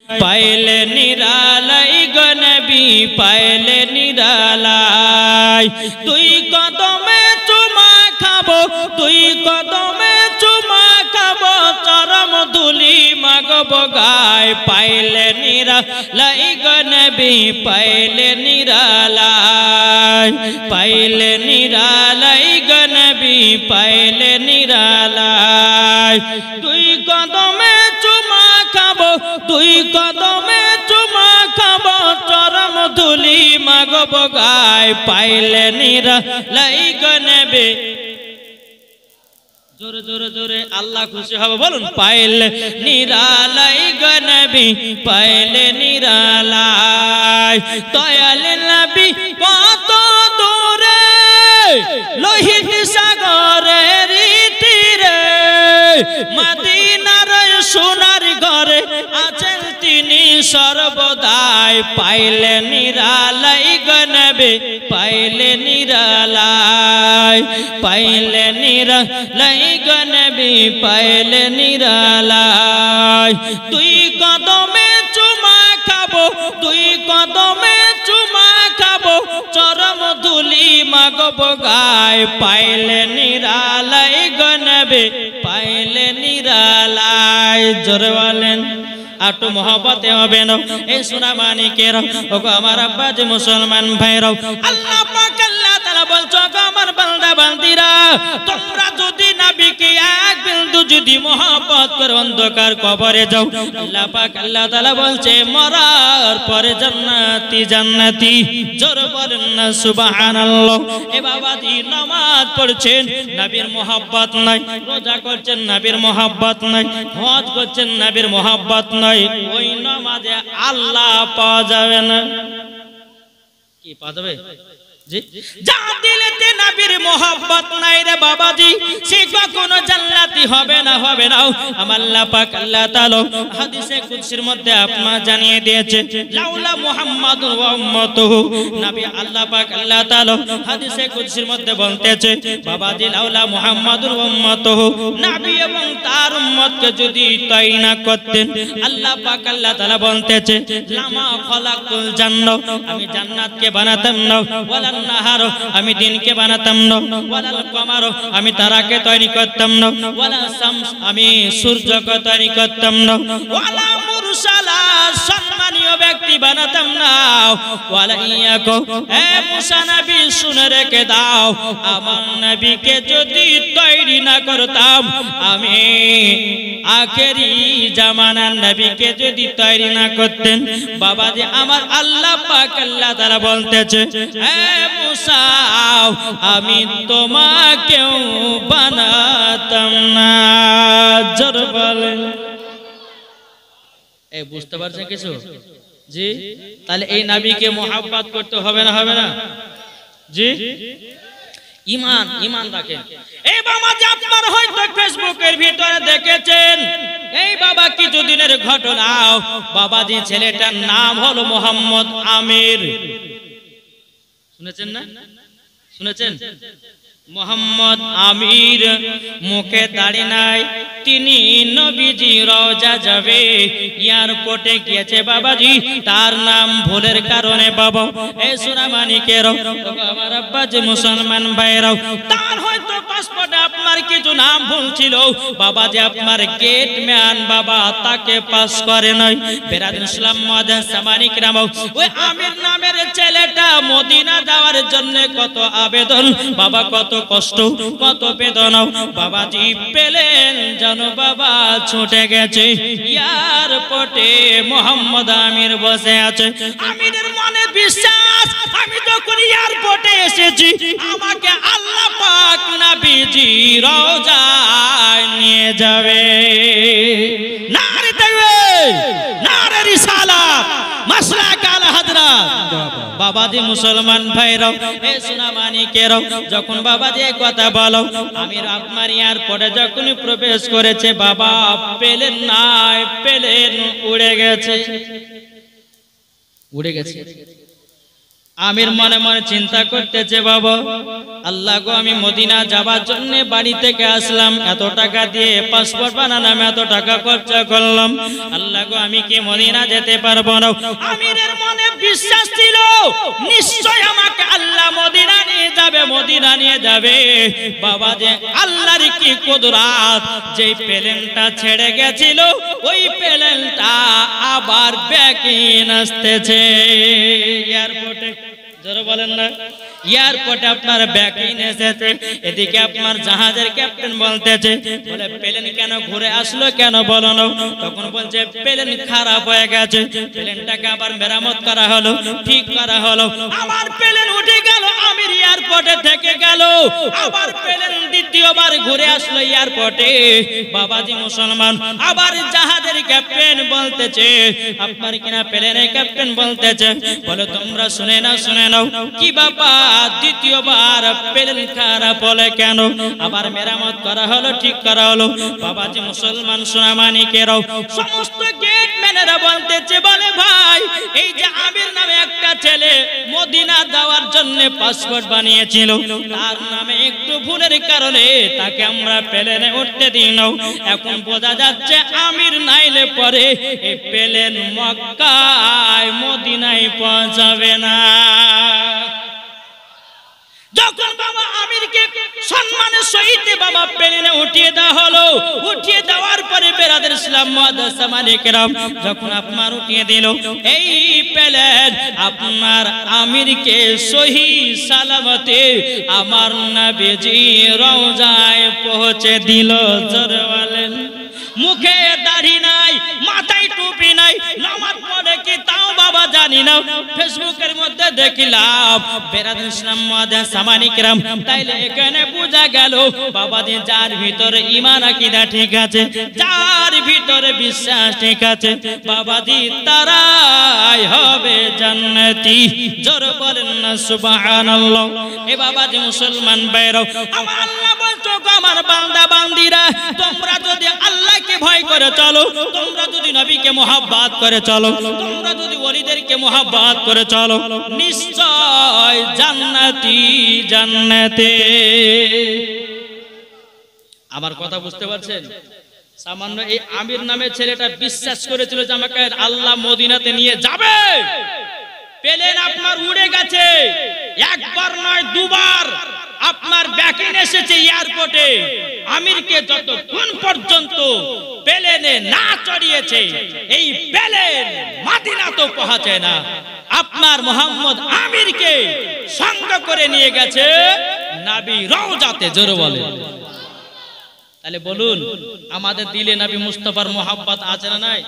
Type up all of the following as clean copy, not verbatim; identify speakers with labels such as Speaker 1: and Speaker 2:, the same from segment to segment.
Speaker 1: পাইলে নিরালাই গো নবী পাইলে নিরালাই দুই কদমে চুমা খাবো দুই কদমে চুমা খাবো চরম ধুলি মাগবো গায় পাইলে নিরালাই গো নবী পাইলে নিরালাই পাইলে নিরালাই গো নবী পাইলে নিরালাই দুই কদমে চুমা খাবো দুই কদমে চুমা খাবো চরম ধুলি মাগবো গায় পাইলে নিরালাই গো নবী জোরে জোরে জোরে আল্লাহ খুশি হবে বলুন পাইলে নিরালাই গো নবী পাইলে নিরালাই দয়াল নবী কত দূরে লোহিত সাগরের তীরে মদিনার সোনার ঘরে আছেন তিনি সর্বদাই পাইলে নিরালাই গো নবী পাইলে নিরালাই পাইলে নিরালাই গো নবী পাইলে নিরালাই দুই কদমে চুমা খাবো দুই কদমে চুমা খাবো চরম ধুলি মাগবো গায় পাইলে নিরালাই গো নবী পাইলে নিরালাই জোরে বলেন আটু মহব্বতে হবে না এই সোনা মানিকের ওগো আমার আব্বা যে মুসলমান ভাইরাও আল্লাহ পাক আল্লাহ তাআলা বলছো গো আমার বান্দা বান্দিরা তোমরা যদি নবীকে এক বিন্দু যদি মহব্বত করে অন্ধকার কবরে যাও আল্লাহ পাক আল্লাহ তাআলা বলছে মরার পরে জান্নাতি জান্নাতি জোরে বলেন না সুবহানাল্লাহ এ বাবাজি নামাজ পড়ছেন নবীর মহব্বত নাই রোজা করছেন নবীর মহব্বত নাই হজ করছেন নবীর মহব্বত নাই ওই নামাজে আল্লাহ পাওয়া যাবে না কি পাওয়া যাবে জি যা দিলেতে নবীর মহব্বত নাই রে বাবাজি সে কখনো জান্নাতি হবে না আমার আল্লাহ পাক আল্লাহ তাআলা হাদিসে কুদসির মধ্যে আপনারা জানিয়ে দিয়েছে লাউলা মুহাম্মাদুর ওয়া উম্মাতুহু নবী আল্লাহ পাক আল্লাহ তাআলা হাদিসে কুদসির মধ্যে বলতেছে বাবাজি লাউলা মুহাম্মাদুর ওয়া উম্মাতুহু নবী এবং তার উম্মতকে যদি তৈরি না করতেন আল্লাহ পাক আল্লাহ তাআলা বলতেছে লামা খলাকুল জান্নাহ আমি জান্নাতকে বানাতাম না ওয়ালা নাহার আমি দিনকে বানাতাম না ওয়ালাল কমার আমি তারাকে তৈরি করতাম না ওয়ালা শামস আমি সূর্যকে তৈরি করতাম না ওয়ালা মুরসালা সম্মানীয় ব্যক্তি বানাতাম না ওয়ালা ইয়াকু হে মুসা নবী শুনে রেখে দাও আমার নবীকে যদি তৈরি না করতাম আমি আখেরি জামানার নবীকে যদি তৈরি না করতেন বাবাজি আমার আল্লাহ পাক আল্লাহ তাআলা বলতেছে হে মুসা আমি তোমাকেও বানাতাম না জোরে বলেন এই বুঝতে পারছেন কিছু জি তাহলে এই নবীকে মহব্বত করতে হবে না জি ঈমান ঈমান রাখেন এই বাবা যে আপনারা হয়তো ফেসবুকের ভিতরে দেখেছেন এই বাবা কিছুদিনের ঘটনা বাবাজি ছেলেটার নাম হলো মোহাম্মদ আমির শুনেছেন না শুনেছেন মোহাম্মদ আমির মুখে দাড়ি নাই তিনি নবীজি রওজা যাবে এয়ারপোর্টে গিয়েছে বাবাজি তার নাম ভুলের কারণে বাবা এই সোনা মানিকের আমার আব্বা যে মুসলমান ভাইরাও তার হয়তো পাসপোর্টে আপনার কিছু নাম ভুল ছিল বাবাজি আপনার গেটম্যান বাবা তাকে পাস করে নাই বেরাদুল ইসলাম মুআজ্জাজ সামানিক নাম ওই আমির নামের ছেলেটা মদিনা যাওয়ার জন্য কত আবেদন বাবা কত কষ্ট কত বেদনা বাবাজি পেলেন জানো বাবা ছুটে গেছে এয়ারপোর্টে মোহাম্মদ আমির বসে আছে আমিরের মনে বিশ্বাস আমি যখন এয়ারপোর্টে এসেছি আমাকে আল্লাহ পাক নবীজি রওজায় নিয়ে যাবে নারে তাকবীর নারে রিসালাত মাসলাক আল হযরত বাবাজি মুসলমান ভাইরাও এই সোনা মানিকেরাও যখন বাবাজি এই কথা বলো আমির আপনার এয়ারপোর্টে যখন প্রবেশ করেছে বাবা প্লেন নাই প্লেন উড়ে গেছে আমির মনে মনে চিন্তা করতেছে, বাবা আল্লাহ গো, আমি মদিনা যাবার জন্য বাড়ি থেকে আসলাম, এত টাকা দিয়ে পাসপোর্ট বানালাম, এত টাকা খরচা করলাম, আল্লাহ গো আমি কি মদিনা যেতে পারবো না? আমিরের মনে বিশ্বাস ছিল নিশ্চয় আমাকে আল্লাহ মদিনা নিয়ে যাবে, মদিনা নিয়ে যাবে। বাবা যে আল্লাহর কি কুদরত, যেই প্লেনটা ছেড়ে গেছিল ওই প্লেনটা আবার ব্যাকিং আসতেছে এয়ারপোর্টে। জোরে বলেন না, এয়ারপোর্টে আপনার ব্যাকিং এসেছে। এদিকে আপনার জাহাজের ক্যাপ্টেন বলতেছে, বলে প্লেন কেন ঘুরে আসলো, কেন বলো না? তখন বলছে প্লেন খারাপ হয়ে গেছে, প্লেনটাকে আবার মেরামত করা হলো, ঠিক করা হলো, আবার প্লেন উঠে গেল, আমির এয়ারপোর্টে থেকে গেল, আবার প্লেন দ্বিতীয়বার ঘুরে আসলো এয়ারপোর্টে। বাবাজি মুসলমান, আবার জাহাজের ক্যাপ্টেন বলতেছে, আপনার কিনা প্লেনের ক্যাপ্টেন বলতেছে, বলে তোমরা শুনে নাও, শুনে নাও, কি বাবা দ্বিতীয়বার প্লেন খারাপ হলে কেন? আবার মেরামত করা হলো, ঠিক করা হলো। বাবাজি মুসলমান সোনামানিকেরাও সমস্ত গেটম্যানেরা বলতেছে, বলে ভাই এই যে আমির নামে একটা ছেলে মদিনা যাওয়ার জন্য পাসপোর্ট বানিয়েছিল, তার নামে একটু ভুলের কারণে তাকে আমরা প্লেনে উঠতে দিই না। এখন বোঝা যাচ্ছে আমির নাইলে পরে এই প্লেন মক্কায় মদিনায় পৌঁছাবে না। যখন বাবা আমিরকে সম্মানের সহিত বাবা প্লেনে উঠিয়ে দেওয়া হলো, উঠিয়ে দেওয়ার পরে বেরাদের ইসলাম মুআদ্দাসামানিকেরাম যখন আপনার উঠিয়ে দিল এই প্লেন, আপনার আমিরকে সহি সালামতে আমার নবীজি রওজায় পৌঁছে দিল। জোরে বলেন। মুখে দাড়ি নাই, মাথায় টুপি নাই, নামাজ পড়ে কি তাও বাবা জানি না। ফেসবুকের মধ্যে দেখিলাম বেরাদুল ইসলাম মুআদ্দাসামানিকেরাম। তাইলে এখানে বোঝা গেল বাবাজি যার ভিতরে ঈমান আকীদা ঠিক আছে, যার ভিতরে বিশ্বাস ঠিক আছে, বাবাজি তারাই হবে জান্নাতি। জোরে বলেন না সুবহানাল্লাহ। এ বাবাজি মুসলমান ভাইরাও, আমার আল্লাহ বলছো আমার বান্দা বান্দিরা, তোমরা যদি আল্লাহকে ভয় করে চলো, তোমরা যদি নবীকে মুহাব্বত করে চলো, তোমরা যদি ওলিদেরকে মুহাব্বত করে চলো, নিশ্চয় জান্নাতি জান্নাতে। আমার কথা বুঝতে পারছেন? সামান্য এই আমির নামের ছেলেটা বিশ্বাস করেছিল যে আমাকে আল্লাহ মদিনাতে নিয়ে যাবে। প্লেন আপনার উড়ে গেছে, একবার নয় দুবার আপনার ব্যাকিং এসেছে এয়ারপোর্টে। আমিরকে যতক্ষণ পর্যন্ত প্লেনে না চড়িয়েছে এই প্লেন মদিনা তো পৌঁছে না। আপনার মোহাম্মদ আমিরকে সঙ্গে করে নিয়ে গেছে নবী রওজাতে। জোরে বলেন। তাহলে বলুন আমাদের দিলে নবী মুস্তাফার মোহাব্বত আছে না নাই?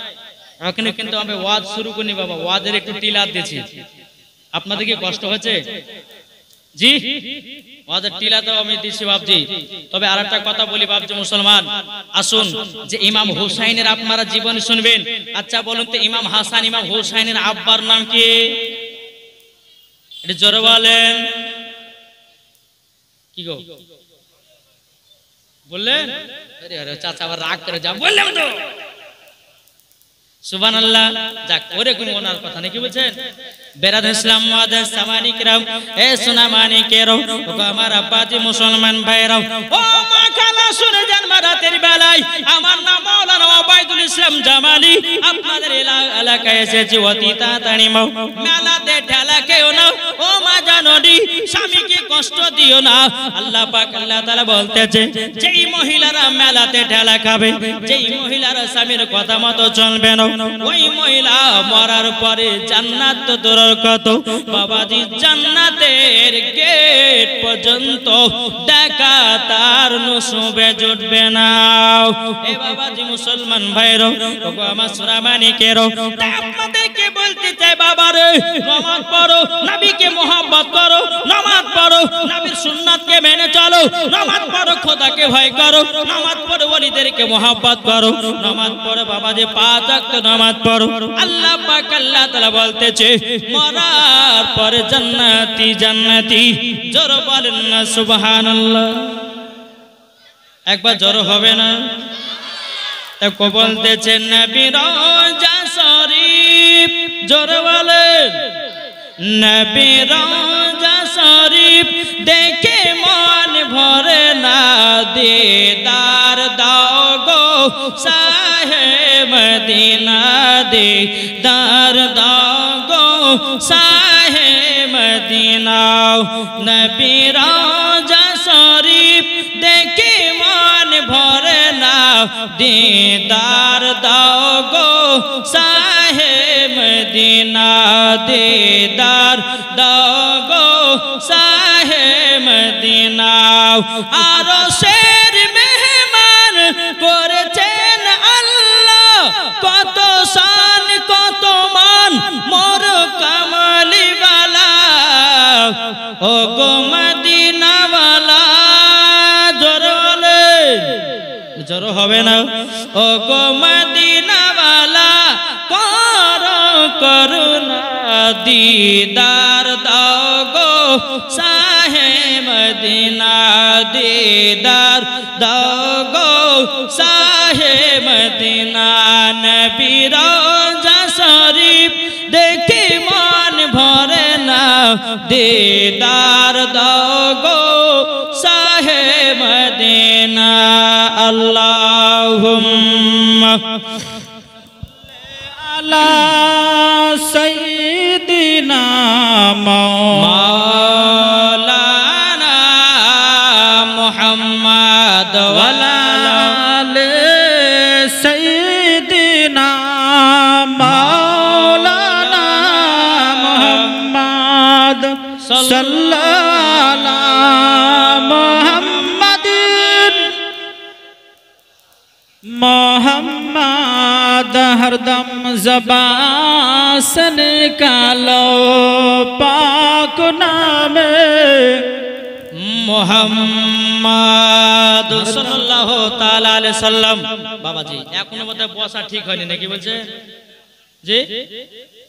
Speaker 1: এখানে কিন্তু আমি ওয়াজ শুরু করিনি বাবা, ওয়াজের একটু টিলার দিয়েছি। আপনাদের কি কষ্ট হচ্ছে? জি, ওয়াজের টিলাতেও আমি দিচ্ছি বাপজি। তবে আর একটা কথা বলি বাপজি মুসলমান, আসুন যে ইমাম হুসাইনের আপনারা জীবন শুনবেন। আচ্ছা বলুন তো ইমাম হাসান ইমাম হুসাইনের আব্বার নাম কি? এটা জোরে বলেন। কি গো বললেন? আরে আরে চাচা আবার রাগ করে যা বললাম তো। সুবহানাল্লাহ। যাক, ওরে কোন ওনার কথা নাকি বলছেন? বেরাদ ইসলাম মুআদ্দাসামানিকেরাম, এ সোনামানিকেরাও, ও আমার আব্বাজি মুসলমান ভাইরাও, ও মা খালা শুনে যান রাতের বেলায় আমার নাম মাওলানা ওবায়দুল ইসলাম জামালি। আপনাদের এলাকায় এসেছি অতি তাড়াতাড়ি মাও, মেলাতে ঠেলা খেও না। ও মা জাননি স্বামীকে কষ্ট দিও না। আল্লাহ পাক আল্লাহ তাআলা বলতেছে যেই মহিলারা মেলাতে ঠেলা খাবে, যেই মহিলারা স্বামীর কথা মতো চলবে না, ওই মহিলা মরার পরে জান্নাত তো দূরের কত বাবাজি জান্নাতের গেট পর্যন্ত দেখা তার নসিবে জুটবে না। এ বাবাজি মুসলমান ভাইরা, ওগো আমার সোনামানিকেরাও, আপনাদেরকে বলতে চাই বাবারে, নামাজ পড়ো, নবীকে মুহাব্বত করো, নামাজ পড়ো, নবীর সুন্নাতকে মেনে চলো, নামাজ পড়ো, খোদাকে ভয় করো, নামাজ পড়ো, ওলিদেরকে মুহাব্বত করো, নামাজ পড়ো বাবাজি, 5 ওয়াক্ত নামাজ পড়ো। আল্লাহ পাক আল্লাহ তাআলা বলতেছে মরার পরে জান্নাতি জান্নাতি। জোরে বলেন না সুবহানাল্লাহ। একবার জোরে হবে না? তাকে বলতেছেন নবী রওজা শরীফ। জোরে বলেন নবী রওজা শরীফ দেখে মন ভরে না দিদার দাও গো শাহে মদিনা দিদার দাও গো শাহে মদিনা নবী রওজা শরীফ দেখে মন ভরে না দিদার দাও গো শাহে মদিনা দিদার দাও গো শাহে মদিনা আরশের মেহমান করেছেন আল্লাহ কত শান কত মান মোর কামলি ওয়ালা ও গো মদিনা ওয়ালা জোর হবে না ও গো মদিনা ওয়ালা করুণা দিদার দাও গো শাহে মদিনা দিদার দাও গো শাহে মদিনা নবী রওজা শরীফ দেখে মন ভরে না দিদার দাও গো শাহে মদিনা আল্লাহুম্মা আলা সাইয়্যিদিনা মাওলানা মুহাম্মদ ওয়া আলা সাইয়্যিদিনা মাওলানা মুহাম্মদ সাল্লাল্লাহু মুহাম্মাদিন मोहम्मद हरदम ज़बान से निकालो पाक नामे मोहम्मद सल्लल्लाहु ताला अलैहि वसल्लम बाबा जी এখনো মতে বসা ঠিক হয়নি নাকি বলছে জি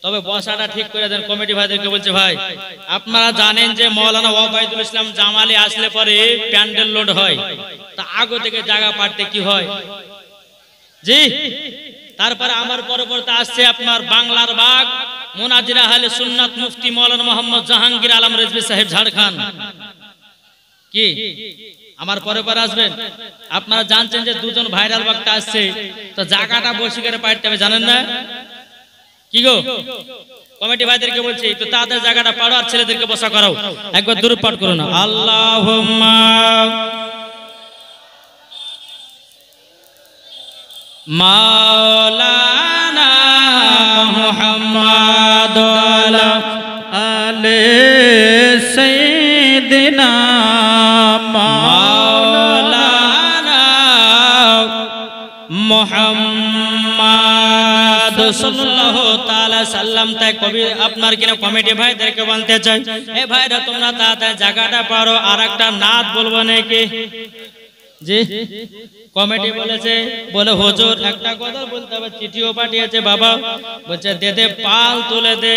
Speaker 1: তবে বসাটা ঠিক করে দেন কমিটি ভাইদেরকে বলছে ভাই আপনারা জানেন যে মাওলানা ওবাইদুল ইসলাম জামালি আসলে পরে প্যান্ডেল লোড হয় তা আগে থেকে জায়গা পাড়তে কি হয় জি তারপরে আমার পরবর্তী আসছে আপনার বাংলার বাগ মুনাজির আহলে সুন্নাত মুফতি মাওলানা মোহাম্মদ জাহাঙ্গীর আলম রিজভী সাহেব ঝাড়খণ্ড কি আমার পরে আসবেন আপনারা জানছেন যে দুজন ভাইরাল বক্তা আসছে তো জায়গাটা বসে করে পাইতে হবে জানেন না কি গো কমিটি ভাইদেরকে বলছি তো তাদের জায়গাটা পাড়ো আর ছেলেদেরকে বসা করাও একবার দূর পাঠ করুন আল্লাহুম্মা মাওলানা মুহাম্মদ ওয়া আলে সাইয়্যিদিনা মাওলানা মুহাম্মদ সাল্লাল্লাহু তাআলা সাল্লাম তাই কবি আপনার কিনা কমিটি ভাইদেরকে বলতে চাই এ ভাইরা তোমরা তাড়াতাড়ি জায়গাটা পারো আরেকটা নাত বলবো নাকি জি কমিটি বলেছে বলে হুজুর একটা কথা বলতে হবে চিঠিও পাঠিয়েছে বাবা বলছে দে দে পাল তুলে দে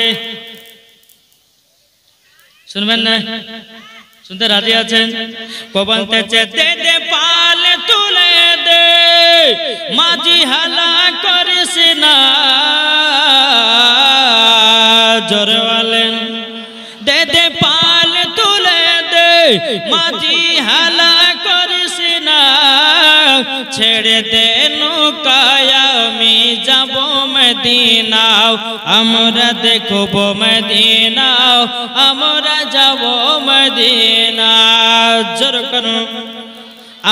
Speaker 1: শুনবেন না শুনতে রাজি আছেন বলতেছে দে দে পাল তুলে দে মাঝি হালা করিস না জোরে বলেন দে দে পাল তুলে দে মাঝি হালা করিস না ছেড়ে দে নৌকায় আমি যাব মদিনা আমরা দেখব মদিনা আমরা যাব মদিনা জোর করুন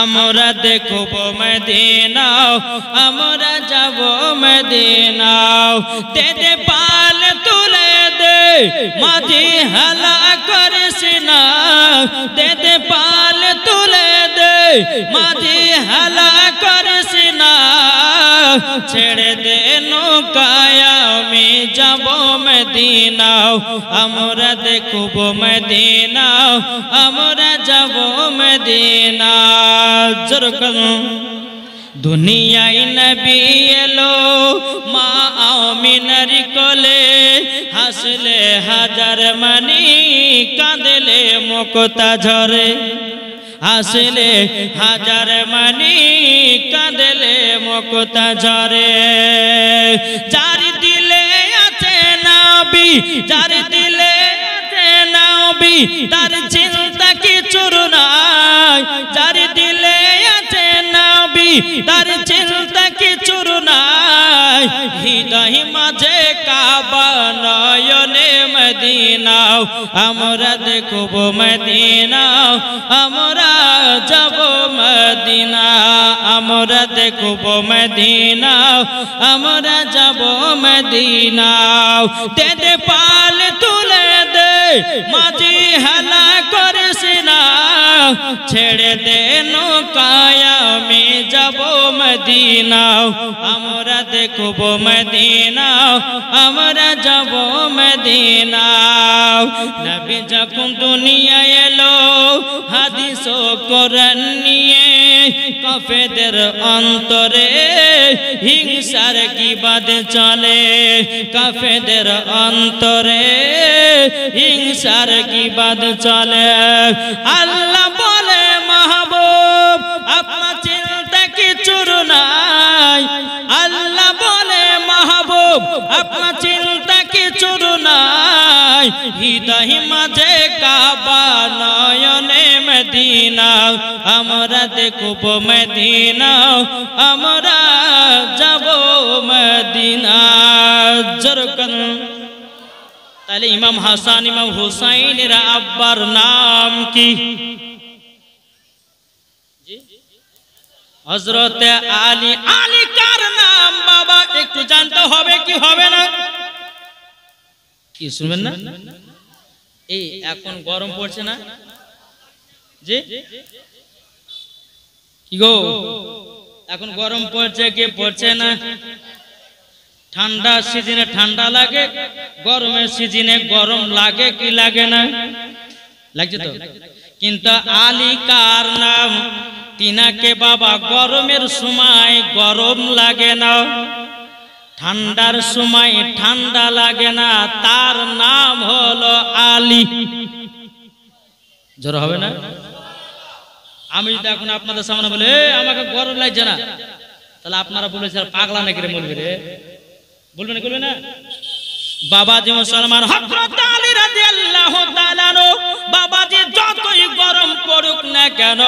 Speaker 1: আমরা দেখব মদিনা আমরা যাব মদিনা দে দে পাল তুলে দে মাঝি হালা করিস না দে দে পাল তুলে দে মাঝি হালা করিস না ছেড়ে দে নৌকায় আমি যাব মদিনা আমরা দেখব মদিনা আমরা যাব মদিনা জোর করুন দুনিয়ায় নবী এলো মা আমিনার কোলে হাসলে হাজার মানি কাঁদলে মুক্তা ঝরে হাসলে হাজার মানি কাঁদলে মুক্তা ঝরে যার দিলে আছে নবী যার দিলে তার চিন্তা কিছুর নাই, যার দিলে আছে নবী তার চিন্তা কিছুর নাই। হৃদয় মাঝে কাবা নয়নে মদিনা, আমরা দেখব মদিনা, আমরা যাব মদিনা, আমরা দেখব মদিনা, আমরা যাব মদিনা। তেরে পাল তুলে দে মাঝি হেলা করিস না, ছেড়ে দে নৌকায় আমি যাব মদিনা, আমরা দেখব মদিনা, আমরা যাব মদিনা। নবী যখন দুনিয়ায় এলো হাদিস ও কোরআন নিয়ে, কাফেরদের অন্তরে হিংসার গীবত চলে, কাফেরদের অন্তরে হিংসার গীবত চলে। আল্লাহ বলে মাহবুব আপনার চিন্তা কিছুর নাই, আল্লাহ বলে মাহবুব আপনার চিন্তা কিছুর নাই। হৃদয় মাঝে কাবা নয়নে মদিনা, আমরা দেখব মদিনা, আমরা যাব মদিনা। জরকন তাহলে ইমাম হাসান ইমাম হুসাইনের আব্বার নাম কি? হযরত আলী। আলী কার নাম বাবা? একটু জানতে হবে কি হবে না? কি শুনবেন না? এই এখন গরম পড়ছে না জি? কি গো এখন গরম পড়ছে কি পড়ছে না? ঠান্ডা সিজনে ঠান্ডা লাগে, গরমের সিজনে গরম লাগে কি লাগে না? লাগছে তো। কিন্তু আলী কার নাম? তিনাকে বাবা গরমের সময় গরম লাগে না, ঠান্ডার সময় ঠান্ডা লাগে না, তার নাম হলো আলী। জোর হবে না? আমি যদি এখন আপনাদের সামনে বলে আমাকে গরম লাগছে না, তাহলে আপনারা বলেছেন পাগলা নাকি রে বলবে রে, বলবে না বলবে না? বাবাজি মুসলমান হযরত আলী রাদিয়াল্লাহু তাআলা আনহু বাবাজি যতই গরম পড়ুক না কেন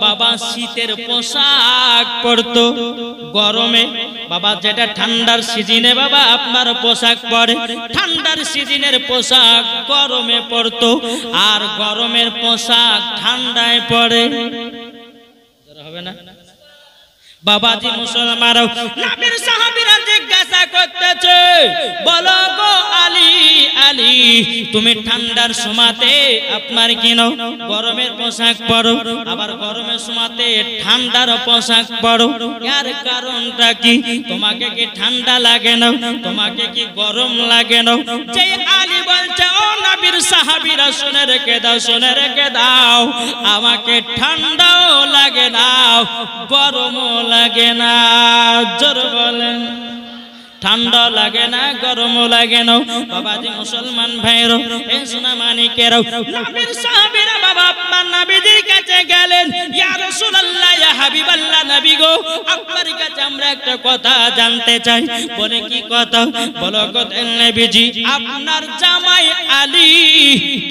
Speaker 1: বাবা শীতের পোশাক পরতো। গরমে বাবা যেটা ঠান্ডার সিজনে বাবা আপনার পোশাক পরে, ঠান্ডার সিজনের পোশাক গরমে পরতো, আর গরমের পোশাক ঠান্ডায় পরে। হবে না বাবাজি মুসলমান? নবীর সাহাবীরা জিজ্ঞাসা করতেছে বলো গো আলী, আলী তুমি ঠান্ডার সময়তে আপনার কেন গরমের পোশাক পরো, আবার গরমের সময়তে ঠান্ডার পোশাক পরো, এর কারণটা কি? তোমাকে কি ঠান্ডা লাগে না? তোমাকে কি গরম লাগে না? যে আলী বলছে ও নবীর সাহাবীরা শুনে রেখে দাও, শুনে রেখে দাও, আমাকে ঠান্ডাও লাগে না গরমও লাগে না। জোর বলেন। ঠান্ডা লাগে না গরমও লাগে না। বাবাজি মুসলমান ভাইরা এই সোনা মানিকেরা নবীর সাহাবীরা বাবা আপনার নবীজির কাছে গেলেন, ইয়া রাসূলুল্লাহ ইয়া হাবিবাল্লাহ নবী গো আপনার কাছে আমরা একটা কথা জানতে চাই। বলে কি কথা? বলো গো নবীজি আপনার জামাই আলী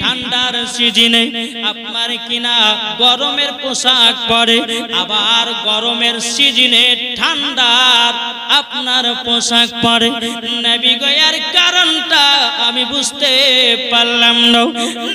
Speaker 1: ঠান্ডার সিজনে আপনার কিনা গরমের পোশাক পরে, আবার গরমের সিজনে ঠান্ডার আপনার পোশাক পরে। নবী গো এর কারণটা আমি বুঝতে পারলাম না।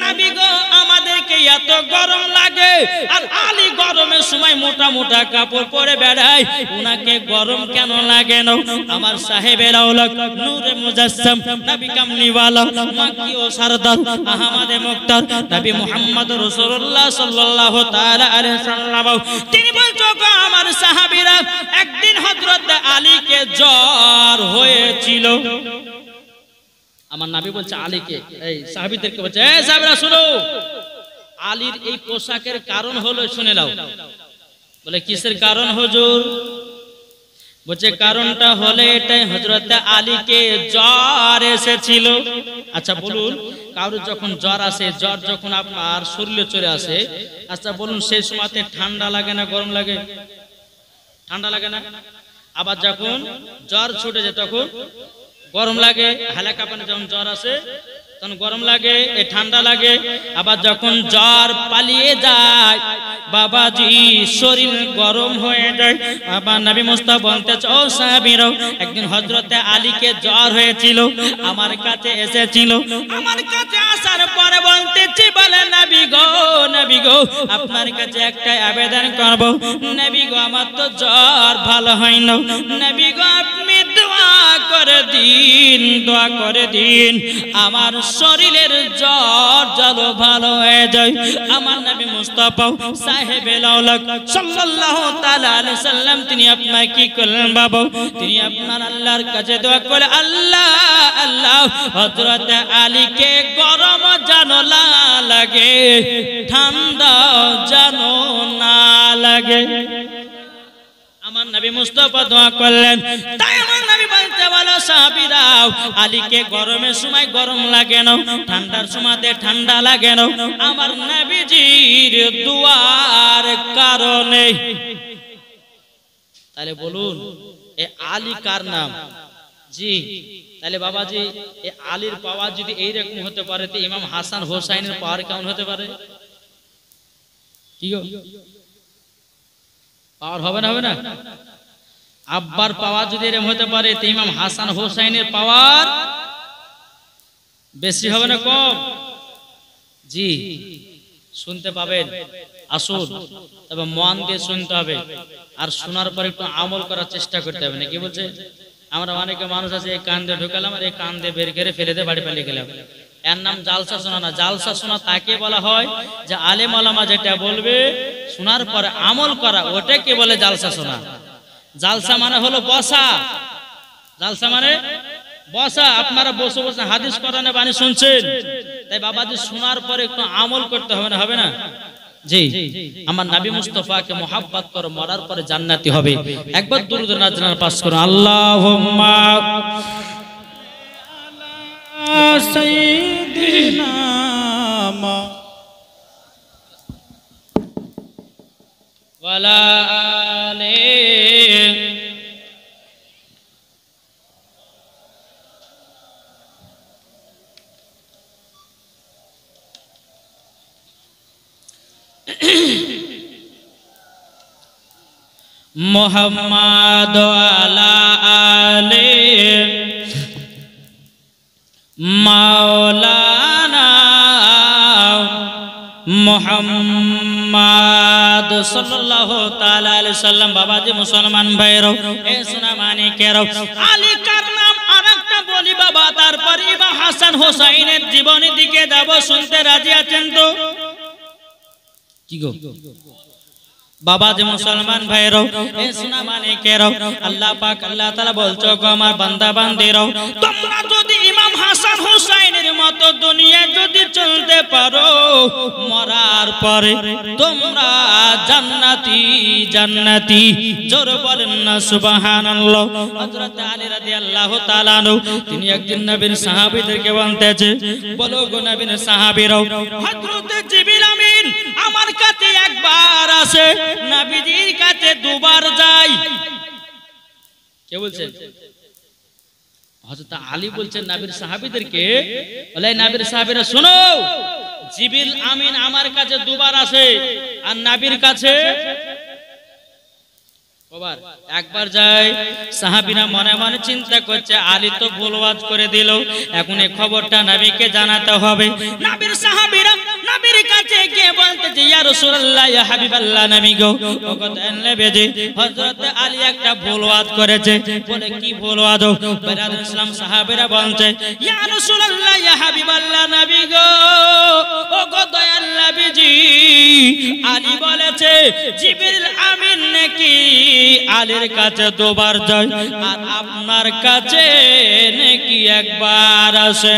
Speaker 1: নবী গো আমাদেরকে এত গরম লাগে আর আলী গরমের সময় মোটা মোটা কাপড় পরে বেড়ায়, উনাকে গরম কেন লাগে না? আমার সাহেবের আওলাদ নূরে মুজাসসাম নবী কামলিওয়ালা মাকি ও সরদার আহমদে মুক্তার নবী মুহাম্মদ রাসূলুল্লাহ সাল্লাল্লাহু তাআলা আলাইহি সাল্লাম তিনি বলছো গো আমার সাহাবীরা একদিন হযরত আলীকে জ্বর হয়েছিল। আমার নবী বলছে আলীকে, এই সাহাবীদেরকে বলছে এই সাহাবীরা শুনো, আলীর এই পোশাকের কারণ হলো শুনে নাও। বলে কিসের কারণ হুজুর? বলছে কারণটা হলে এটাই হযরত আলীকে জ্বর এসেছিল। আচ্ছা বলুন কারোর যখন জ্বর আসে, জ্বর যখন আপনার শরীরে চলে আসে, আচ্ছা বলুন সেই সময়তে ঠান্ডা লাগে না গরম লাগে? ঠান্ডা লাগে না? আবার যখন জ্বর ছুটে যায় তখন গরম লাগে। হালকা পানি যখন জ্বর আসে তখন গরম লাগে, ঠান্ডা লাগে, আবার যখন জ্বর পালিয়ে যায় বাবাজি শরীর গরম হয়ে যায়। আবার নবী মুস্তাফা বলতেছে ও সাহাবীরাও, একদিন হযরতে আলীকে জ্বর হয়েছিল, আমার কাছে এসেছিল। আমার কাছে আসার পরে বলতেছি, বলে নবী গো আপনার কাছে একটা আবেদন করব। নবী গো আমার তো জ্বর ভালো হয় না, নবী গো আপনি দোয়া করে দিন আমার শরীরের জ্বর যেন ভালো হয়ে যায়। আমার নবী মুস্তাফা সাহেবে লাউলাক সাল্লাল্লাহু তাআলা আলাইহি সাল্লাম তিনি আপনাকে কি করলেন বাবা, তিনি আপনার আল্লাহর কাছে দোয়া করে, আল্লাহ আল্লাহ হযরত আলীকে গরম যেন না লাগে, ঠান্ডা যেন না লাগে। আমার নবী মুস্তাফা দোয়া করলেন। তাই আমার নবী বলতে বলো সাহাবীরাও, আলীকে গরমের সময় গরম লাগে না, ঠান্ডার সময়তে ঠান্ডা লাগে না, আমার নবীজির দুয়ার কারণে। তাহলে বলুন এ আলী কার নাম? জি তাহলে বাবাজি এ আলীর পাওয়ার যদি এইরকম হতে পারে তো ইমাম হাসান হোসাইনের পাওয়ার কেমন হতে পারে? কি পাওয়ার হবে না? হবে না? আব্বার পাওয়ার যদি এরকম হতে পারে তো ইমাম হাসান হোসাইনের পাওয়ার বেশি হবে না কম? জি শুনতে পাবেন, আসুন তবে মন দিয়ে শুনতে হবে, আর শোনার পর একটু আমল করার চেষ্টা করতে হবে। না কি বলছে? আমরা অনেকে মানুষ আছে এই কান দিয়ে ঢুকালাম আর এই কান দিয়ে বের করে ফেলে দিয়ে বাড়ি পালিয়ে গেলাম। এর নাম জালসা শোনা না। জালসা শোনা তাকে বলা হয় যে আলেম ওলামা যেটা বলবে শোনার পরে আমল করা, ওটাকে বলে জালসা শোনা। জালসা মানে হলো বসা, জালসা মানে বসা। আপনারা বসে বসে হাদিস কোরআনে বাণী শুনছেন, তাই বাবাজি শোনার পরে একটু আমল করতে হবে না? হবে না? জি আমার নবী মুস্তাফাকে মোহাব্বত করো, মরার পরে জান্নাতি হবে। একবার দুরূদ নাজরান পাস করো, আল্লাহুম্মা আলা সাইয়্যিদিনা ওয়ালা আলি মুহাম্মাদ আলা আলি মাওলানা মুহাম্মাদ সাল্লাল্লাহু তাআলা আলাইহি সাল্লাম। বাবাজি মুসলমান ভাইরা এ সোনা মানিকেরা, আলী কার নাম আরেকটা বলি বাবা, তারপর ইমাম হাসান হোসাইনের জীবনের দিকে যাব। শুনতে রাজি আছেন তো? কি গো বাবাজি মুসলমান ভাইরা এ সোনা মানিকেরা, আল্লাহ পাক আল্লাহ তাআলা বলছো গো আমার বান্দা বান্দিরা, তোমরা যদি ইমাম হাসান হোসাইনের মতো দুনিয়া যদি চলতে পারো, মরার পরে তোমরা জান্নাতি জান্নাতি। জোর বলেন না সুবহানাল্লাহ। হযরত আলী রাদিয়াল্লাহু তাআলা আনহু তিনি একদিন নবীর সাহাবীদেরকে বলতেছে, বলো গো নবীর সাহাবীরা, হযরত জিবরিল আমিন আমার কাছে একবার আসে, নবীজির কাছে দুবার যায়। কে বলছেন? হযরত আলী বলছেন নবীর সাহাবীদেরকে, বলে নবীর সাহাবীরা শোনো, জিবরিল আমিন আমার কাছে দুবার আসে আর নবীর কাছে কবার একবার যায়। সাহাবীরা মনে মনে চিন্তা করছে আলী তো ভুল ওয়াজ করে দিল, এখন এই খবরটা নবীকে জানাতে হবে। নবীর সাহাবীরা নবীর কাছে গিয়ে বলতেছে, ইয়া রাসূলুল্লাহ ইয়া হাবিবাল্লাহ, নবী গো ওগো নবীজি হযরত আলী একটা ভুল ওয়াজ করেছে। বলে কি ভুল ওয়াজ? বেরাদুল ইসলাম সাহাবীরা বলছে, ইয়া রাসূলুল্লাহ ইয়া হাবিবাল্লাহ, নবী গো ওগো দয়াল নবীজি আলী বলেছে জিবরিল আমিন নাকি আলীর কাছে দুবার যায় আর আপনার কাছে নাকি একবার আসে।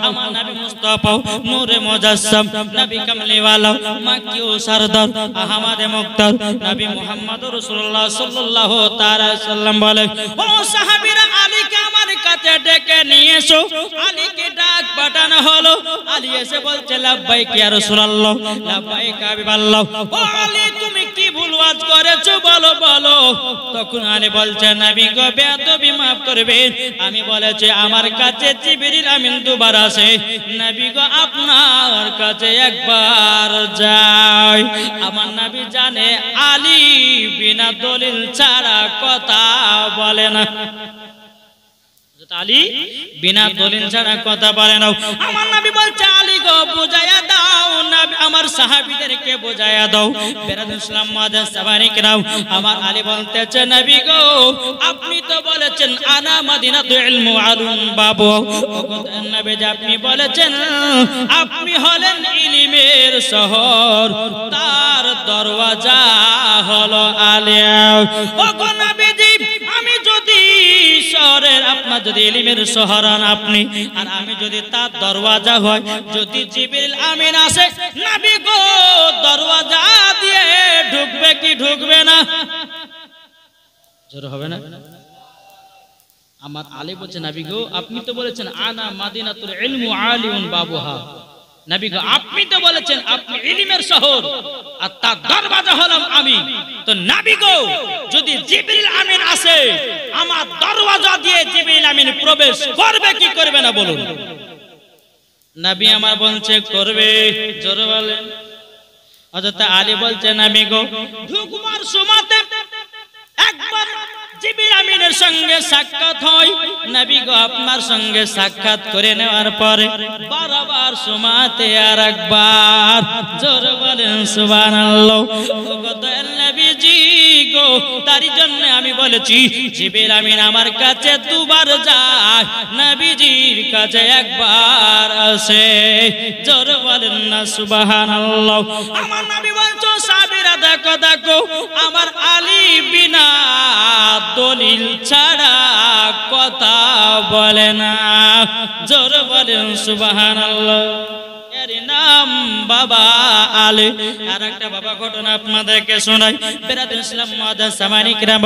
Speaker 1: আমার নবী মুস্তাফা নূরে মুজাসসাম, নবী কামলিওয়ালা, মাক্কি ও সরদার, আহমদে মুক্তার, নবী মুহাম্মদুর রাসূলুল্লাহ সাল্লাল্লাহু তাআলা সাল্লাম বলে, ও সাহাবীরা আলীকে আমার কাছে ডেকে নিয়ে এসো। আলীকে ডাক পাঠানো হলো। আলী এসে বলছে, লাব্বাইক ইয়া রাসূলুল্লাহ, লাব্বাইক হাবিবাল্লাহ। ও আলী তুমি কি ভুল ওয়াজ করেছো বলো বলো। তখন আলী বলছে, নবী গো বেয়াদবি মাফ করবেন। আমি বলেছি আমার কাছে জিবরিল আমিন দুবার আসে, নবী গো আপনার কাছে একবার যায়। আমার নবী জানে আলী বিনা দলিল ছাড়া কথা বলে না। আলী বিনা দলিল ছাড়া কথা বলে না। আমার নবী বলছে আলী গো বুঝায়া দাও, নবী আমার সাহাবীদেরকে বুঝায়া দাও। বেরাদুল ইসলাম মাদান সাবানিকরাও, আমার আলী বলতেছে নবী গো আপনি তো বলেছেন আনা মাদিনাতুল ইলম আলুন বাবু। নবী যে আপনি বলেছেন আপনি হলেন ইলমের শহর, তার দরওয়াজা হলো আলিয়া। ওগো নবীজি আমি যদি শহরের আপনার যদি ইলমের শহর হন আপনি, আর আমি যদি তার দরওয়াজা হয়, যদি জিবরিল আমিন আসে নবী গো দরওয়াজা দিয়ে ঢুকবে কি ঢুকবে না? জোর হবে না? আমার আলী বলছে নবী গো আপনি তো বলেছেন আনা মাদিনাতুল ইলম আলিউন বাবুহা। নবী গো আপনি তো বলেছেন আপনি ইলমের শহর আর তার দরওয়াজা হলাম আমি। তো নবী গো যদি জিবরিল আমিন আসে আমার দরওয়াজা দিয়ে জিবরিল আমিন প্রবেশ করবে কি করবে না বলুন? নবী আমার বলছে করবে। জোরে বলেন। হযরত আলী বলছে নবী গো ঢুকবার সময়তে একবার জিবরিল আমিনের সঙ্গে সাক্ষাৎ হয়, নবী গো আপনার সঙ্গে সাক্ষাৎ করে নেওয়ার পরে বারবার সময়তে আর একবার। জোরে বলেন সুবহানাল্লাহ। ওগো দয়াল নবীজি গো তারই জন্য আমি বলেছি জিবরিল আমিন আমার কাছে দুবার যায়, নবীজির কাছে একবার আসে। জোরে বলেন না সুবহানাল্লাহ। আমার নবী বলছো সাহাবীরা দেখো দেখো আমার আলী বিনা দলিল ছাড়া কথা বলে না। জোরে বলেন সুবহানাল্লাহ। এর নাম বাবা আলী। আর একটা বাবা ঘটনা আপনাদেরকে শোনাই। বেরাদুল ইসলাম মাদান সামানিকরাম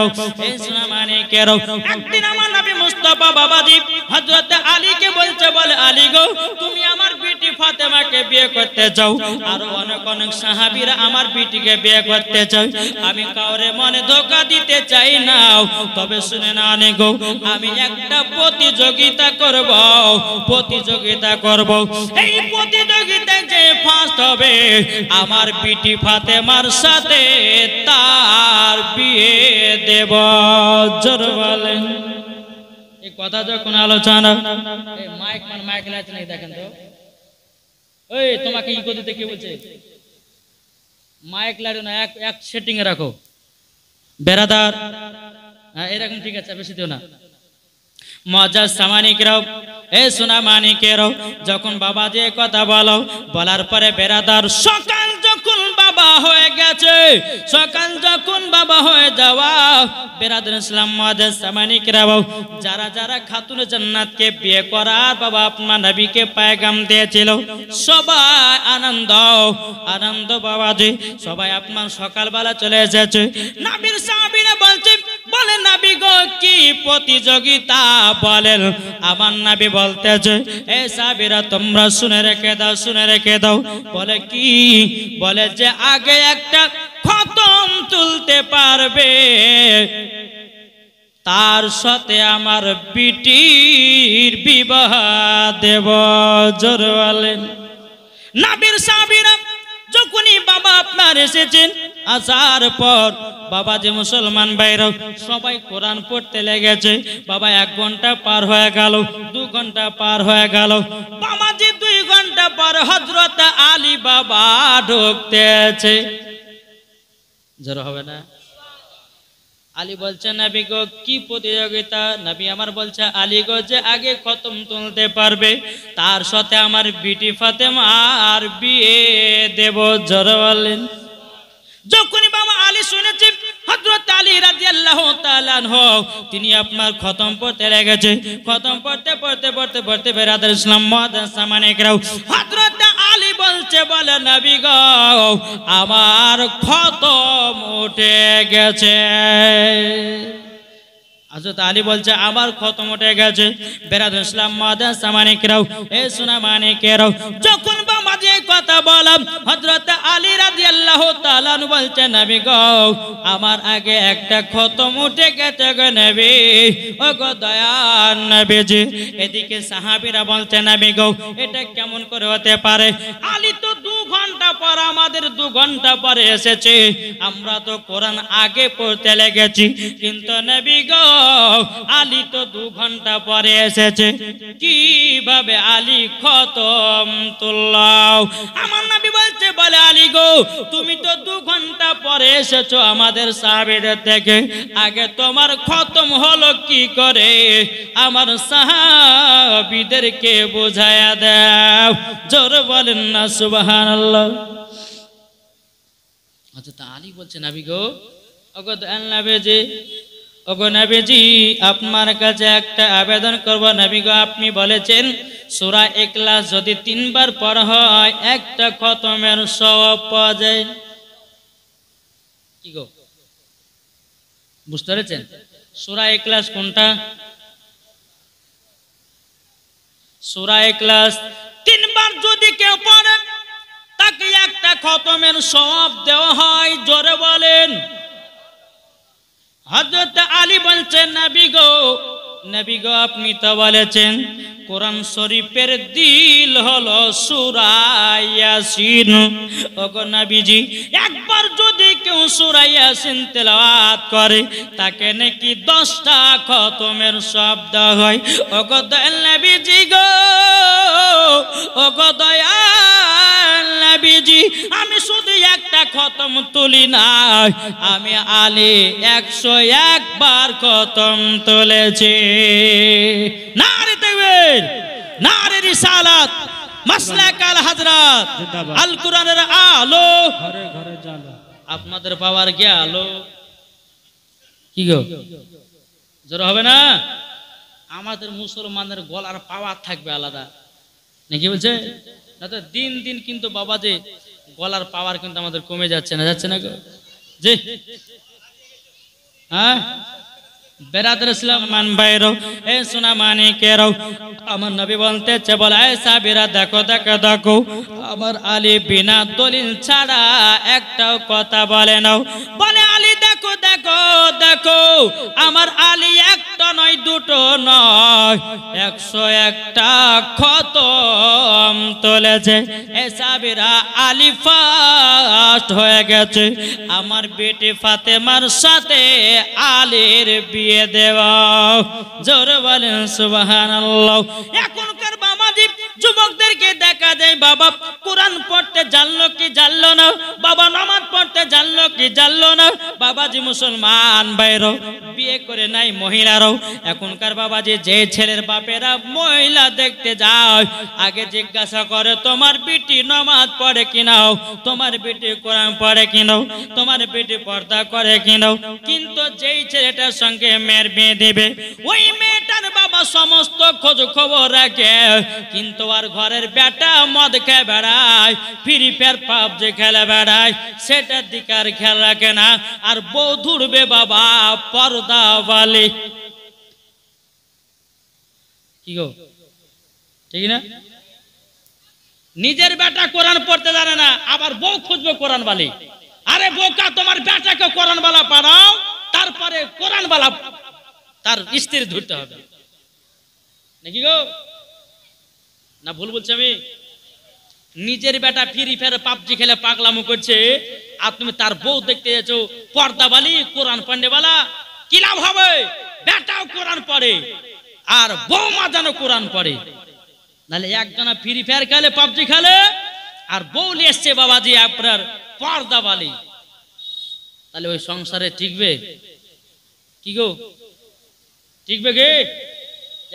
Speaker 1: এই শোনা মানে কেরো একদিন আমার নবী মুস্তাফা বাবাজি হযরত আলীকে বলছে বলে আলী গো তুমি আমার বিটি ফাতেমাকে বিয়ে করতে চাও, আর অনেক অনেক সাহাবীরা আমার বিটিকে বিয়ে করতে চায়। আমি কাউরে মনে ধোঁকা দিতে চাই না, তবে শুনে না আলী গো আমি একটা প্রতিযোগিতা করব। এই প্রতিযোগিতায় যে ফার্স্ট হবে আমার বিটি ফাতেমার সাথে তার বিয়ে দেব। জোরে বলেন। এই কথা যখন আলোচনা এই মাইক লাগছে না দেখেন তো, ওই তোমাকে ই করতে কে বলছে? মাইক লাগো না, এক সেটিং এ রাখো বেরাদার। হ্যাঁ এরকম ঠিক আছে, বেশি দিও না। মজাজ সামানিকরাও এ সোনা মানিকেরাও যখন বাবা যে কথা বলো বলার পরে বেরাদার সকাল যখন বাবা হয়ে গেছে, সকাল যখন বাবা হয়ে যাওয়া বেরাদুল ইসলাম মজাজ সামানিকরাও যারা যারা খাতুন জান্নাতকে বিয়ে করার বাবা আপনার নবীকে পয়গাম দিয়েছিল সবাই আনন্দ বাবাজি সবাই আপনার সকালবেলা চলে এসেছে। নবীর সাহাবীরা বলে নবী গো কি প্রতিযোগিতা বলেন? আমার নবী বলতেছে এ সাহাবীরা তোমরা শুনে রেখে দাও। বলে কি? বলে যে আগে একটা খতম তুলতে পারবে তার সাথে আমার বিটির বিবাহ দেব। জোরে বলেন। নবীর সাহাবীরা যখনই বাবা আপনার এসেছেন আসার পর বাবা যে মুসলমান ভাইরা সবাই কোরআন পড়তে লেগেছে। বাবা 1 ঘন্টা পার হয়ে গেল, 2 ঘন্টা পার হয়ে গেল, বাবা যে 2 ঘন্টা পর হযরত আলী বাবা ঢুকতেছে। জোরে হবে না? আলী বলছে নবী গো কি প্রতিযোগিতা? নবী আমার বলছে আলী গো যে আগে খতম তুলতে পারবে তার সাথে আমার বিটি ফাতেমা আর বিয়ে দেব। জোরে বলেন। যখনই বাবা আলী শুনেছে হযরত আলী রাদিয়াল্লাহু তাআলা আনহু তিনি আপনার খতম পড়তে লেগেছে। খতম পড়তে বেরাদুল ইসলাম মাদান সামানিকরাও হযরত আলী বলছে বলে নবী গো আমার খতম উঠে গেছে। হযরত আলী বলছে আমার খতম উঠে গেছে। বেরাদুল ইসলাম মাদান সামানিকরাও এ সোনা মানিকেরাও যখন বাবা যে কথা কথা বললাম হযরত আলী রাদিয়াল্লাহু তাআলা বলছেন নবী গো আমার আগে একটা খতম উঠে গেছে গো নবী ও গো দয়ার নবীজি এদিকে সাহাবীরা বলছেন নবী গো এটা কেমন করে হতে পারে আলী তো 2 ঘন্টা পর আমাদের 2 ঘন্টা পরে এসেছে আমরা তো কোরআন আগে পড়তে লেগেছি কিন্তু নবী গো আলী তো 2 ঘন্টা পরে এসেছে কিভাবে আলী খতম তুললাও আমার নবী বলছে বলে আলী গো তুমি তো 2 ঘন্টা পরে এসেছো আমাদের সাহাবীদের থেকে আগে তোমার খতম হলো কি করে আমার সাহাবীদেরকে বোঝায়া দাও জোরে বলেন না সুবহানাল্লাহ হযরত আলী বলছে নবী গো ওগো নবীজি ওগো নবীজি আপনার কাছে একটা আবেদন করব নবী গো আপনি বলেছেন সূরা ইখলাস যদি 3 বার পড়া হয় একটা খতমের সওয়াব পাওয়া যায় কি গো বুঝতে পেরেছেন সূরা ইখলাস কোনটা সূরা ইখলাস 3 বার যদি কেউ পড়ে তাকে একটা খতমের সওয়াব দেওয়া হয় জোরে বলেন হযরত আলী বলছেন নবী গো আপনি তো বলেছেন কোরআন শরীফের দিল হলো সূরা ইয়াসিন ওগো নবীজি একবার যদি কেউ সূরা ইয়াসিন তেলাওয়াত করে তাকে নাকি 10টা খতমের শব্দ হয় ওগো নবীজি গো ওগো দয়াল নবীজি আমি শুধু একটা খতম তুলি না আমি আলী 101 বার খতম তুলেছি নারে তাকবীর নারে রিসালাত মাসলাক আল হযরত আল কোরআনের আলো ঘরে ঘরে জালো আপনাদের পাওয়ার গেল কি গো জোর হবে না আমাদের মুসলমানদের গলার পাওয়ার থাকবে আলাদা নাকি বলছে না তো দিন দিন কিন্তু বাবা যে গলার পাওয়ার কিন্তু আমাদের কমে যাচ্ছে না গো জি হ্যাঁ বেরাদর ইসলাম মান ভাইরো এ সোনা মানিকেরও আমার নবী বলতেছে বলে এ সাহাবীরা দেখো দেখো দেখো আমার আলী বিনা দলিল ছাড়া একটাও কথা বলে না বলে আলী দেখো দেখো দেখো আমার আলী একটা নয় দুটো নয় 101টা খতম তুলেছে এ সাহাবীরা আলী ফাস্ট হয়ে গেছে আমার বেটি ফাতেমার সাথে আলীর বিয়ে দেওয়া জোরে বলেন সুবহানাল্লাহ এখনকার বাবাজি যুবকদেরকে দেখা যায় বাবা কোরআন পড়তে জানলো কি জানলো না বাবা নামাজ পড়তে জানলো কি জানলো না বাবাজি মুসলমান ভাইরা বিয়ে করে নাই মহিলারাও এখনকার বাবাজি যে ছেলের বাপেরা মহিলা দেখতে যায় আগে জিজ্ঞাসা করে তোমার বেটি নামাজ পড়ে কিনা তোমার বেটি কোরআন পড়ে কিনা তোমার বেটি পর্দা করে কিনা কিন্তু যেই ছেলেটার সঙ্গে মেয়ের বিয়ে দেবে ওই মেয়েটার বাবা সমস্ত খোঁজ খবর রাখে কিন্তু আর ঘরের বেটা মদ খেয়ে বেড়ায় ফ্রি ফায়ার পাবজি খেলে বেড়ায় সেটার দিকে আর খেয়াল রাখে না আর বউ ধুরবে বাবা পর্দা বালি কি গো ঠিক না নিজের বেটা কোরআন পড়তে জানে না আবার বউ খুঁজবে কোরআন বালি আরে বোকা তোমার বেটাকে কোরআন বালা পাঠাও তারপরে কোরআন বালা তার স্ত্রী ধরতে হবে নাকি গো না ভুল বলছি আমি নিজের বেটা ফ্রি ফায়ার পাবজি খেলে পাগলামো করছে আর তুমি তার বউ দেখতে যাচ্ছো পর্দা বালি কোরআন পড়নে বালা কি লাভ হবে বেটাও কোরআন পড়ে আর বউ মা যেন কোরআন পড়ে নাহলে একজনা ফ্রি ফায়ার খেলে পাবজি খেলে আর বউ নিয়ে এসছে বাবাজি আপনার পর্দা বালি তাহলে ওই সংসারে টিকবে কি গো টিকবে গে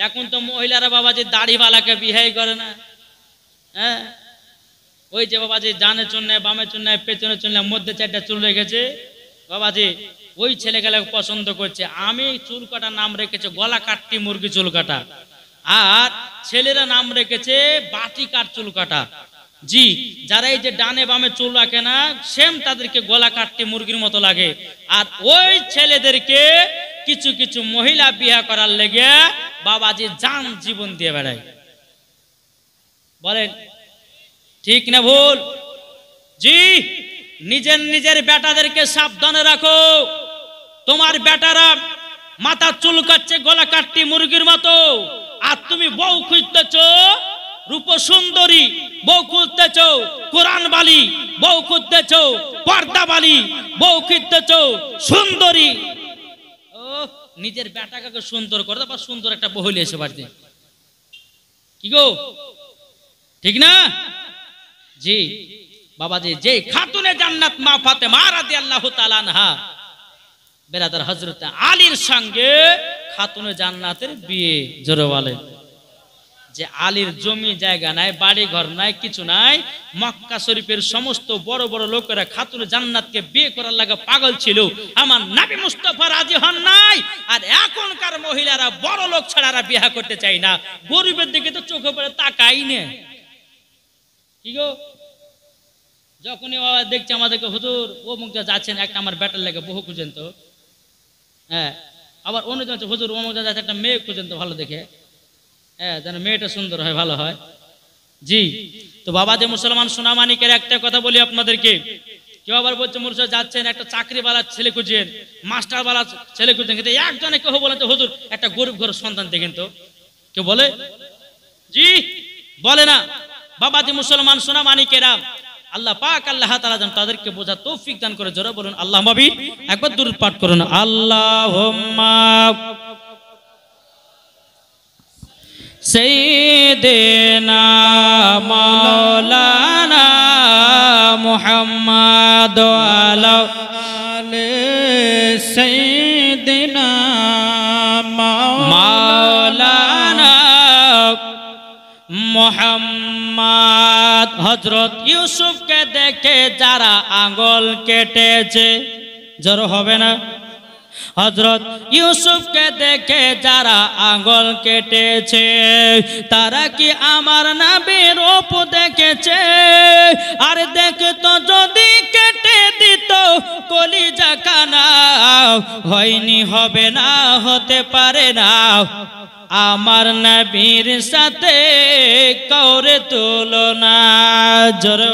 Speaker 1: এখন তো মহিলারা বাবাজি দাড়িওয়ালাকে বিয়ে করে না হ্যাঁ ওই যে বাবাজি ডানে চুন্নে বামে চুন্নে পেছনে চুন্নে মধ্যে 4টা চুল রেখেছে বাবাজি ওই ছেলেগুলো পছন্দ করছে আমি চুল কাটার নাম রেখেছে গলা কাটটি মুরগি চুল কাটা আর ছেলেরা নাম রেখেছে বাটি কাট চুল কাটা জি যারা এই যে ডানে বামে চুল রাখে না সেম তাদেরকে গলা কাটটি মুরগির মতো লাগে আর ওই ছেলেদেরকে কিছু কিছু মহিলা বিয়ে করার লেগে বাবাজি জান জীবন দিয়ে বেড়ায় বলেন ঠিক না ভুল? জি, নিজের নিজের বেটাদেরকে সাবধানে রাখো। তোমার বেটারা মাথা চুলকাচ্ছে গলা কাটটি মুরগির মতো, আর তুমি বউ খুঁজতেছ রূপসুন্দরী, বউ খুঁজতেছ কোরআন বালি, বউ খুঁজতেছ পর্দা বালি, বউ খুঁজতেছ সুন্দরী। ও নিজের বেটাকে সুন্দর করে দাও, সুন্দর একটা বউ এসে বাড়িতে, কি গো ঠিক না? জি বাবাজি, যে খাতুনে জান্নাত মা ফাতেমা রাদিয়াল্লাহু তাআলা আনহা বেরাদার হযরত আলীর সঙ্গে খাতুনে জান্নাতের বিয়ে। জোরে বলে যে আলীর জমি জায়গা নাই, বাড়ি ঘর নাই, কিছু নাই। মক্কা শরীফের সমস্ত বড় বড় লোকেরা খাতুনে জান্নাতকে বিয়ে করার লাগা পাগল ছিল, আমার নবী মুস্তাফা রাজি হন নাই। আর এখনকার মহিলারা বড় লোক ছাড়া বিয়ে করতে চাই না, গরিবের দিকে তো চোখে পড়ে তাকাই না। কি গো, যখনই বাবা দেখছে আমাদেরকে, হুজুর ও মুখ যাচ্ছেন, একটা আমার ব্যাটার লাগে বহু খুঁজেন তো। হ্যাঁ, আবার অন্য যাচ্ছে, হুজুর ও মুখ যাচ্ছে একটা মেয়ে খুঁজেন তো ভালো দেখে, হ্যাঁ যেন মেয়েটা সুন্দর হয়, ভালো হয়। জি, তো বাবা যে মুসলমান সোনামানিকের একটা কথা বলি আপনাদেরকে, কেউ আবার বলছে মুর্শিদ যাচ্ছেন একটা চাকরিওয়ালা ছেলে খুঁজেন, মাস্টারওয়ালা ছেলে খুঁজেন, কিন্তু একজনে কেউ বলেন তো হুজুর একটা গরিব ঘরের সন্তান দেখেন তো, কেউ বলে? জি বলে না। বাবা যে মুসলমান সোনামানিকেরা, আল্লাহ পাক আল্লাহ তাআলা যেন তাদেরকে বোঝার তৌফিক দান করে। জোরে বলুন আল্লাহুম্মা আমিন। একবার দুরূদ পাঠ করুন, আল্লাহুম্মা সাইয়্যিদিনা মাওলানা মুহাম্মদ ওয়া আলি সাইয়্যিদিনা মাওলানা মুহাম্মদ। হযরত ইউসুফকে দেখে যারা আঙ্গুল কেটেছে, জোর হবে না? হযরত ইউসুফকে দেখে যারা আঙ্গুল কেটেছে, তারা কি আমার নবীর রূপ দেখেছে? আর দেখতো যদি কেটে দিত কলিজা কানা, হয়নি, হবে না, হতে পারে না আমার নবীর সাথে কাউরে তুলনা। জোরে